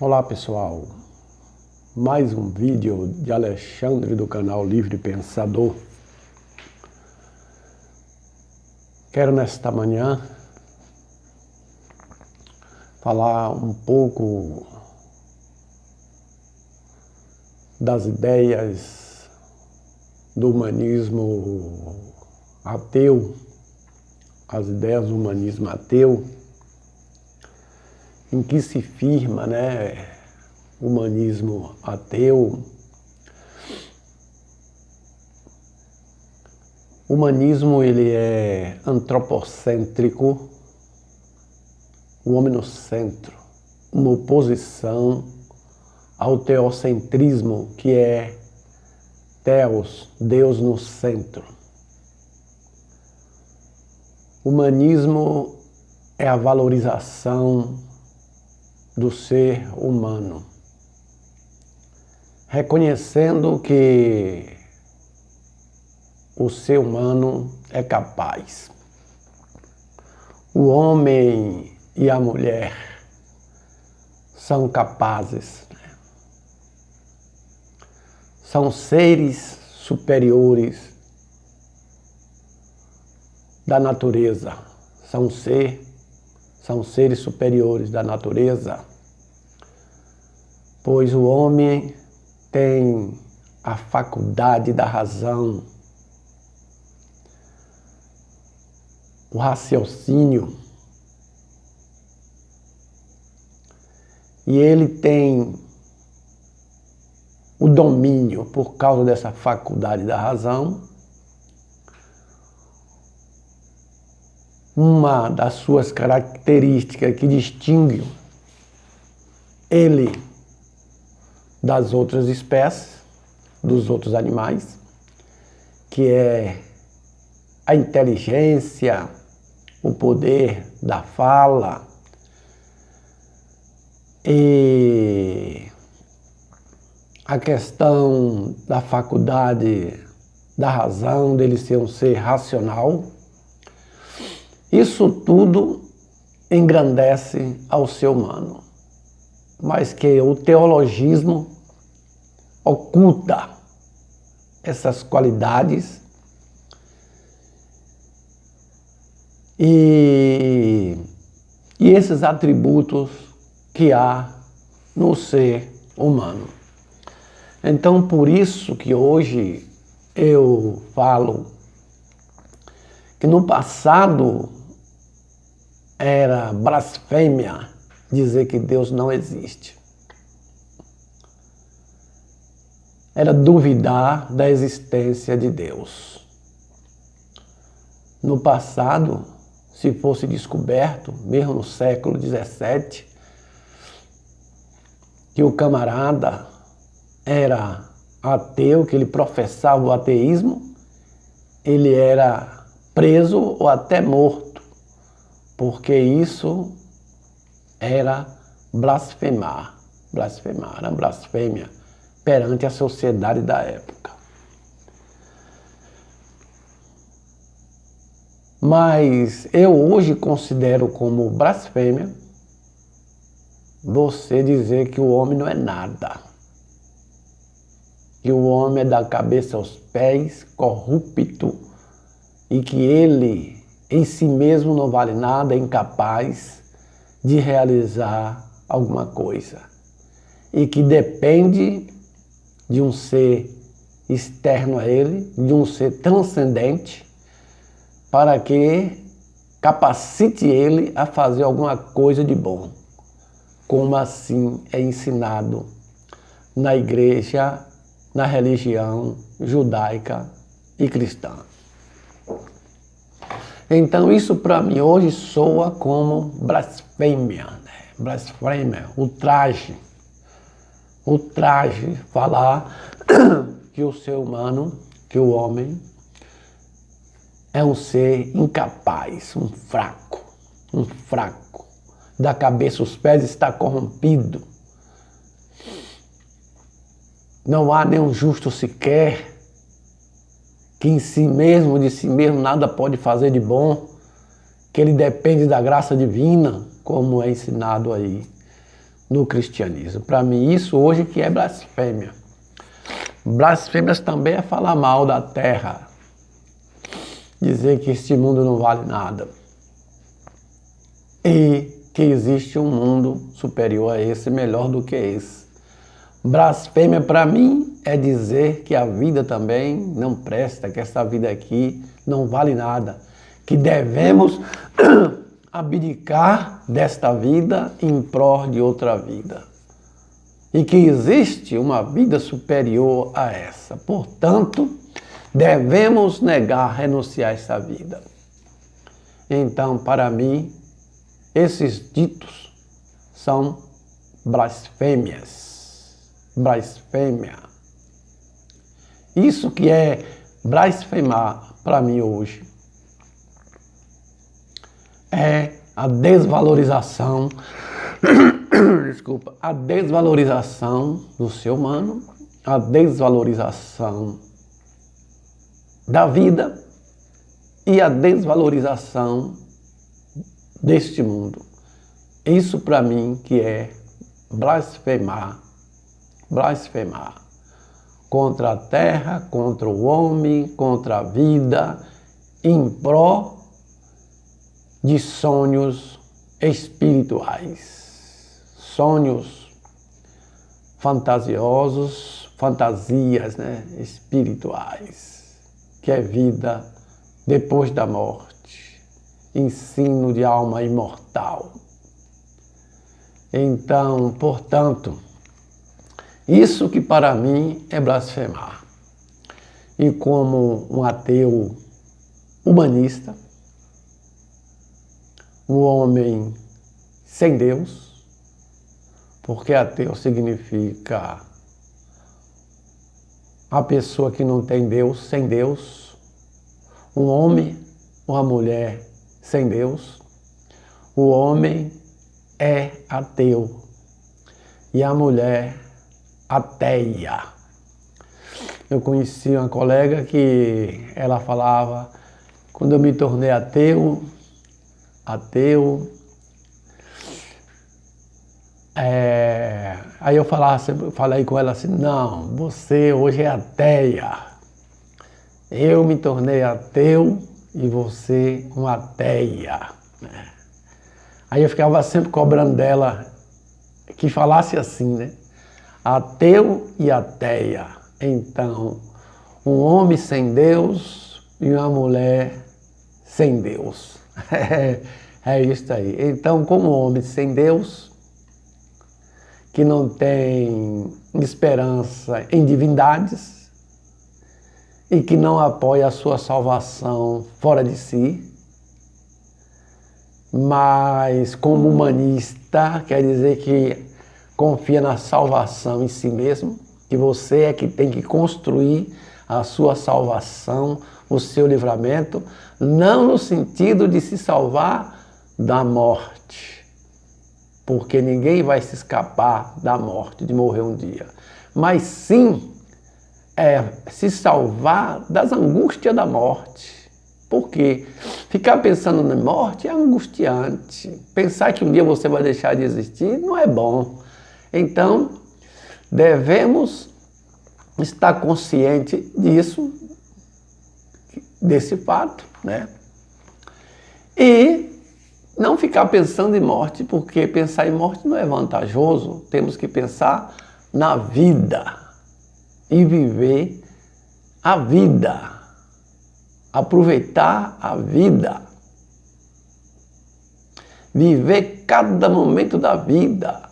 Olá pessoal, mais um vídeo de Alexandre do canal Livre Pensador. Quero nesta manhã falar um pouco das ideias do humanismo ateu, as ideias do humanismo ateu, em que se firma, o humanismo ateu. O humanismo ele é antropocêntrico, o homem no centro, uma oposição ao teocentrismo, que é Theos, Deus no centro. O humanismo é a valorização do ser humano, reconhecendo que o ser humano é capaz. O homem e a mulher são capazes, são seres superiores da natureza, são seres superiores da natureza, pois o homem tem a faculdade da razão, o raciocínio, e ele tem o domínio por causa dessa faculdade da razão. Uma das suas características que distingue ele das outras espécies, dos outros animais, que é a inteligência, o poder da fala e a questão da faculdade da razão, dele ser um ser racional. Isso tudo engrandece ao ser humano, mas que o teologismo oculta essas qualidades e esses atributos que há no ser humano. Então, por isso que hoje eu falo que no passado era blasfêmia dizer que Deus não existe. Era duvidar da existência de Deus. No passado, se fosse descoberto, mesmo no século XVII, que o camarada era ateu, que ele professava o ateísmo, ele era preso ou até morto, porque isso era blasfemar, era blasfêmia perante a sociedade da época. Mas eu hoje considero como blasfêmia você dizer que o homem não é nada, que o homem é da cabeça aos pés, corrupto, e que ele em si mesmo não vale nada, é incapaz de realizar alguma coisa, e que depende de um ser externo a ele, de um ser transcendente, para que capacite ele a fazer alguma coisa de bom, como assim é ensinado na igreja, na religião judaica e cristã. Então isso para mim hoje soa como blasfêmia, blasfêmia, ultraje, falar que o ser humano, que o homem é um ser incapaz, um fraco, da cabeça aos pés está corrompido. Não há nenhum justo sequer, que em si mesmo, de si mesmo, nada pode fazer de bom, que ele depende da graça divina, como é ensinado aí no cristianismo. Para mim, isso hoje que é blasfêmia. Blasfêmias também é falar mal da terra, dizer que este mundo não vale nada e que existe um mundo superior a esse, melhor do que esse. Blasfêmia para mim é dizer que a vida também não presta, que essa vida aqui não vale nada, que devemos abdicar desta vida em prol de outra vida e que existe uma vida superior a essa. Portanto, devemos negar, renunciar a essa vida. Então, para mim, esses ditos são blasfêmias. Blasfêmia. Isso que é blasfemar para mim hoje é a desvalorização, desculpa, a desvalorização do ser humano, a desvalorização da vida e a desvalorização deste mundo. Isso para mim que é blasfemar contra a terra, contra o homem, contra a vida, em pró de sonhos espirituais, sonhos fantasiosos, fantasias, espirituais, que é vida depois da morte, ensino de alma imortal. Então, portanto, isso que para mim é blasfemar. E como um ateu humanista, um homem sem Deus, porque ateu significa a pessoa que não tem Deus, sem Deus, um homem, uma mulher sem Deus, o homem é ateu e a mulher ateia. Eu conheci uma colega que ela falava, quando eu me tornei ateu, aí eu falei com ela assim, não, você hoje é ateia. Eu me tornei ateu e você uma ateia. Aí eu ficava sempre cobrando dela que falasse assim, ateu e ateia. Então, um homem sem Deus e uma mulher sem Deus. É isso aí. Então, como homem sem Deus, que não tem esperança em divindades e que não apoia a sua salvação fora de si, mas como humanista, quer dizer que confia na salvação em si mesmo, que você é que tem que construir a sua salvação, o seu livramento, não no sentido de se salvar da morte, porque ninguém vai se escapar da morte, de morrer um dia, mas sim se salvar das angústias da morte. Porque ficar pensando na morte é angustiante. Pensar que um dia você vai deixar de existir não é bom. Então, devemos estar conscientes disso, desse fato, E não ficar pensando em morte, porque pensar em morte não é vantajoso. Temos que pensar na vida e viver a vida. Aproveitar a vida. Viver cada momento da vida.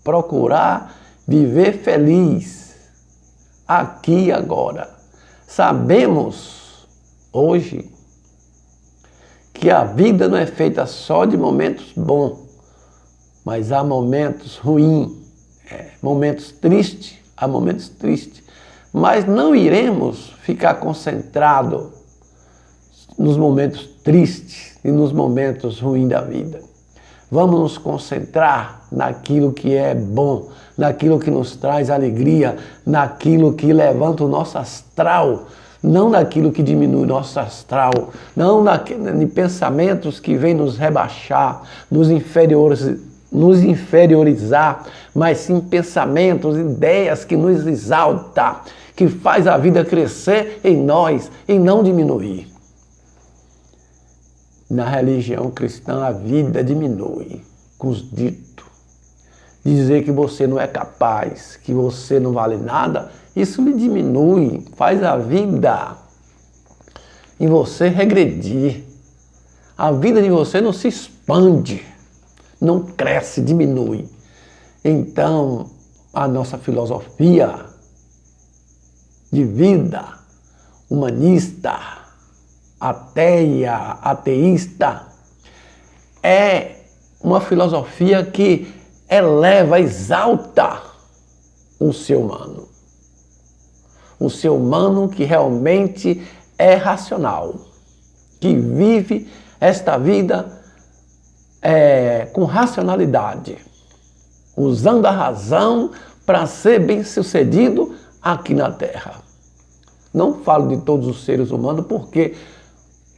Procurar viver feliz. Aqui e agora. Sabemos hoje que a vida não é feita só de momentos bons, mas há momentos ruins, momentos tristes, há momentos tristes. Mas não iremos ficar concentrados nos momentos tristes e nos momentos ruins da vida. Vamos nos concentrar naquilo que é bom, naquilo que nos traz alegria, naquilo que levanta o nosso astral, não naquilo que diminui o nosso astral, não em pensamentos que vêm nos rebaixar, nos nos inferiorizar, mas sim pensamentos, ideias que nos exaltam, que faz a vida crescer em nós e não diminuir. Na religião cristã, a vida diminui com os ditos. Dizer que você não é capaz, que você não vale nada, isso lhe diminui, faz a vida em você regredir. A vida de você não se expande, não cresce, diminui. Então, a nossa filosofia de vida humanista, ateísta, é uma filosofia que eleva, exalta o ser humano. O ser humano que realmente é racional, que vive esta vida com racionalidade, usando a razão para ser bem-sucedido aqui na Terra. Não falo de todos os seres humanos porque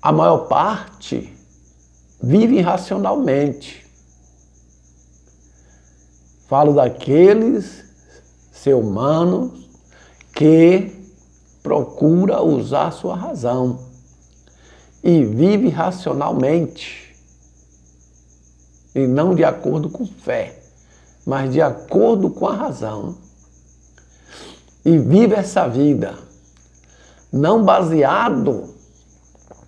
a maior parte vive irracionalmente. Falo daqueles seres humanos que procura usar a sua razão e vive racionalmente e não de acordo com fé, mas de acordo com a razão. E vive essa vida não baseado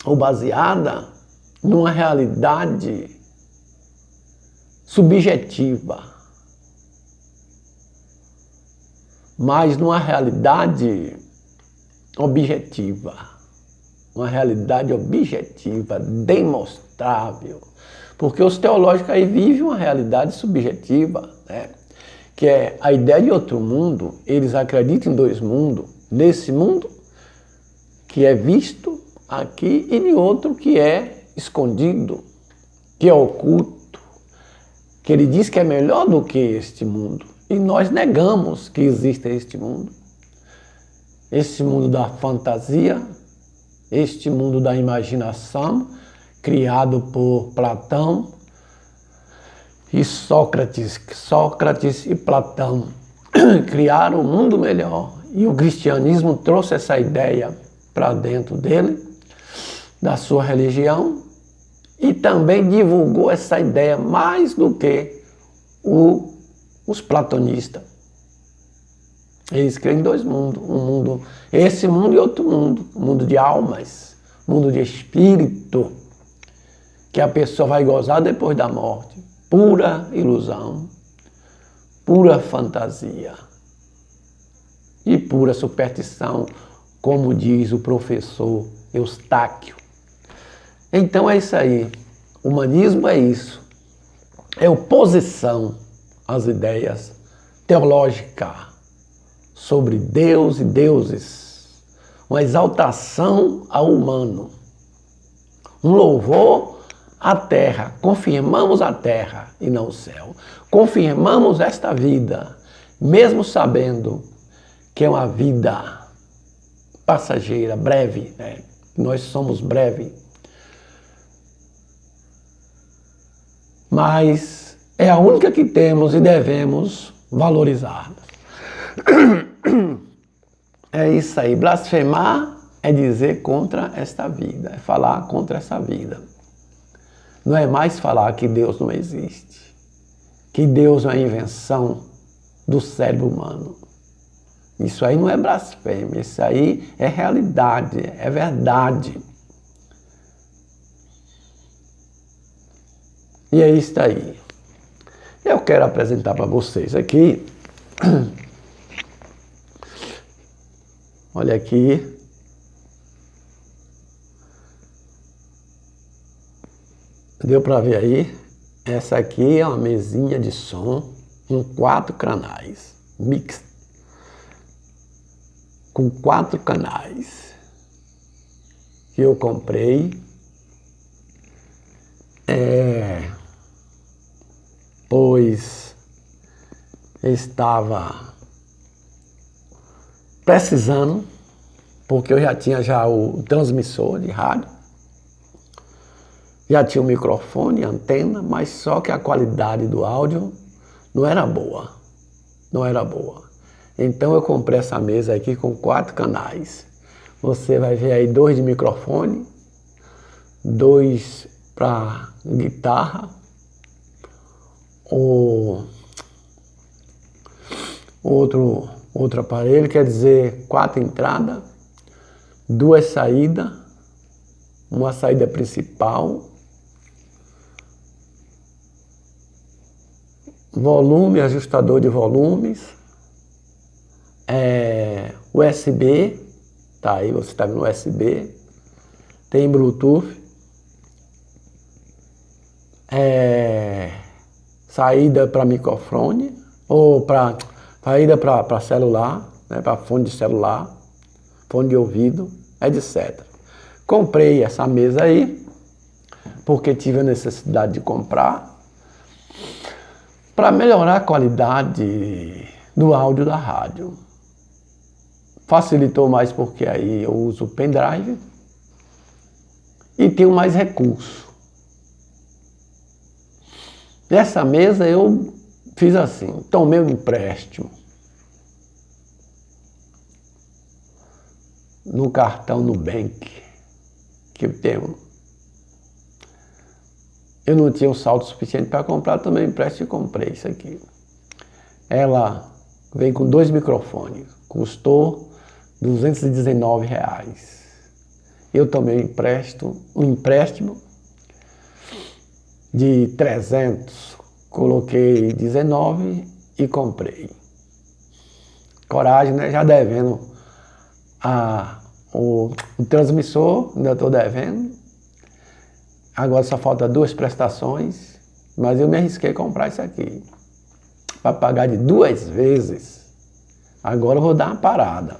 ou baseada numa realidade subjetiva, mas numa realidade objetiva. Uma realidade objetiva, demonstrável. Porque os teológicos aí vivem uma realidade subjetiva, né? Que é a ideia de outro mundo. Eles acreditam em dois mundos. Nesse mundo que é visto aqui e em outro que é escondido, que é oculto, que ele diz que é melhor do que este mundo. E nós negamos que exista este mundo. Este mundo da fantasia, este mundo da imaginação, criado por Platão e Sócrates. Sócrates e Platão criaram um mundo melhor. E o cristianismo trouxe essa ideia para dentro dele, da sua religião, e também divulgou essa ideia mais do que os platonistas. Eles creem em dois mundos, esse mundo e outro mundo, mundo de almas, mundo de espírito, que a pessoa vai gozar depois da morte. Pura ilusão, pura fantasia e pura superstição, como diz o professor Eustáquio. Então é isso aí. Humanismo é isso. É oposição às ideias teológicas sobre Deus e deuses. Uma exaltação ao humano. Um louvor à terra. Confirmamos a terra e não o céu. Confirmamos esta vida, mesmo sabendo que é uma vida passageira, breve, né? Nós somos breve. Mas é a única que temos e devemos valorizar. É isso aí. Blasfemar é dizer contra esta vida, é falar contra essa vida. Não é mais falar que Deus não existe, que Deus é uma invenção do cérebro humano. Isso aí não é blasfêmia, isso aí é realidade, é verdade. E é isso aí. Eu quero apresentar para vocês aqui, olha aqui, deu para ver aí? Essa aqui é uma mesinha de som com 4 canais, mix, com 4 canais que eu comprei, pois estava precisando, porque eu já tinha o transmissor de rádio, Já tinha um microfone, antena, mas só que a qualidade do áudio não era boa. Não era boa. Então eu comprei essa mesa aqui com 4 canais. Você vai ver aí 2 de microfone, 2 para guitarra, outro aparelho, quer dizer 4 entradas, 2 saídas, uma saída principal, volume, ajustador de volumes, USB, tá aí, você está vendo USB, tem Bluetooth, saída para microfone, ou saída para celular, né, para fone de celular, fone de ouvido, etc. Comprei essa mesa aí, porque tive a necessidade de comprar, para melhorar a qualidade do áudio da rádio. Facilitou mais porque aí eu uso o pendrive e tenho mais recurso. Nessa mesa eu fiz assim, tomei um empréstimo no cartão Nubank que eu tenho. Eu não tinha um saldo suficiente para comprar, tomei um empréstimo e comprei isso aqui. Ela vem com 2 microfones, custou R$219. Eu tomei um empréstimo de 300, coloquei 19 e comprei. Coragem, né? Já devendo o transmissor, ainda estou devendo. Agora só falta 2 prestações, mas eu me arrisquei a comprar isso aqui para pagar de 2 vezes. Agora eu vou dar uma parada.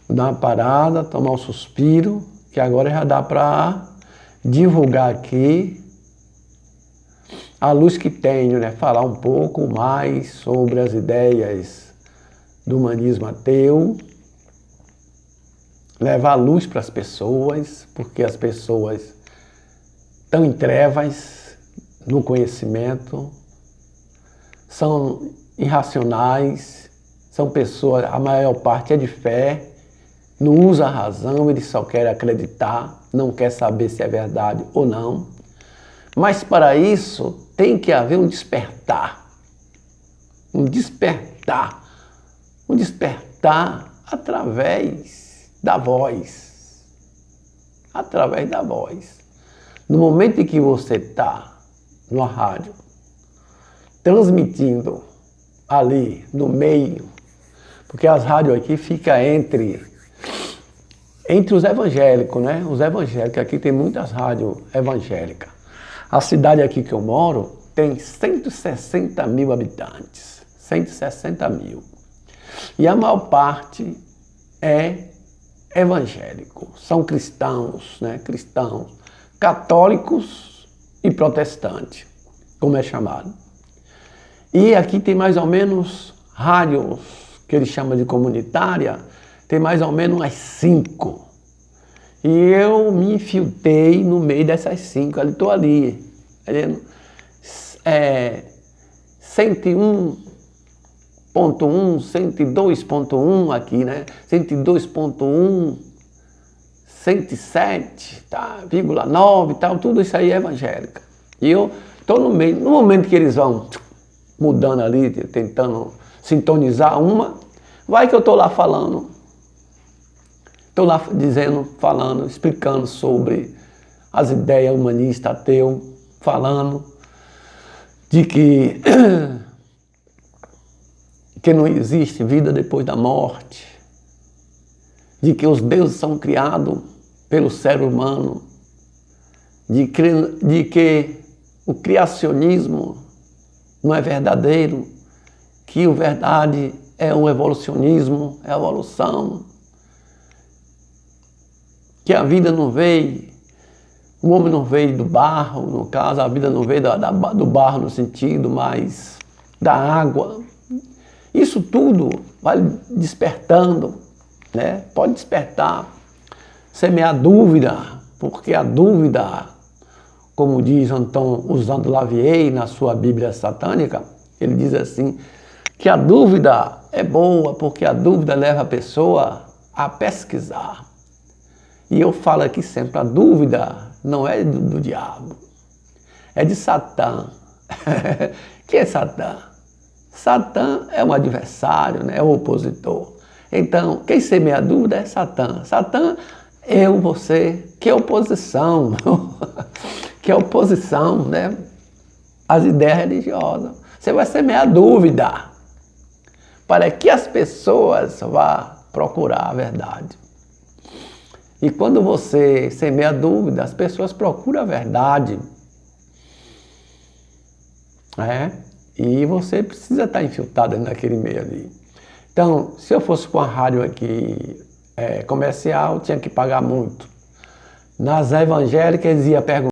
Vou dar uma parada, tomar um suspiro, que agora já dá para divulgar aqui a luz que tenho, né? Falar um pouco mais sobre as ideias do humanismo ateu, levar luz para as pessoas, porque as pessoas estão em trevas no conhecimento, são irracionais, são pessoas, a maior parte é de fé, não usa a razão, eles só querem acreditar, não quer saber se é verdade ou não. Mas para isso tem que haver um despertar através da voz. Através da voz. No momento em que você está numa rádio, transmitindo ali no meio, porque as rádios aqui ficam entre os evangélicos, né? Os evangélicos, aqui tem muitas rádios evangélicas. A cidade aqui que eu moro tem 160 mil habitantes, 160 mil. E a maior parte é evangélico, são cristãos, né? Cristãos, católicos e protestantes, como é chamado. E aqui tem mais ou menos rádios, que eles chamam de comunitária, tem mais ou menos umas 5. E eu me infiltrei no meio dessas 5, ali estou ali. 101.1, 102.1 aqui, né? 102.1, 107, tá? 0,9 e tal, tudo isso aí é evangélica. E eu estou no meio, no momento que eles vão mudando ali, tentando sintonizar uma, vai que eu estou lá falando. Estou lá falando, explicando sobre as ideias humanistas, ateu, falando de que não existe vida depois da morte, de que os deuses são criados pelo ser humano, de que o criacionismo não é verdadeiro, que a verdade é o evolucionismo, é a evolução, que a vida não veio, o homem não veio do barro, no caso, a vida não veio do barro no sentido, mas da água. Isso tudo vai despertando, né? Pode despertar, semear dúvida, porque a dúvida como diz Anton usando Lavie na sua Bíblia satânica, ele diz assim, que a dúvida é boa porque a dúvida leva a pessoa a pesquisar. E eu falo aqui sempre, a dúvida não é do diabo, é de Satã. Quem é Satã? Satã é um adversário, né? É um opositor. Então, quem semeia a dúvida é Satã. Satã, eu, você, que é oposição, que é oposição, né? Às ideias religiosas. Você vai semear a dúvida para que as pessoas vá procurar a verdade. E quando você semeia a dúvida, as pessoas procuram a verdade. E você precisa estar infiltrado naquele meio ali. Então, se eu fosse com a rádio aqui comercial, tinha que pagar muito. Nas evangélicas ia perguntar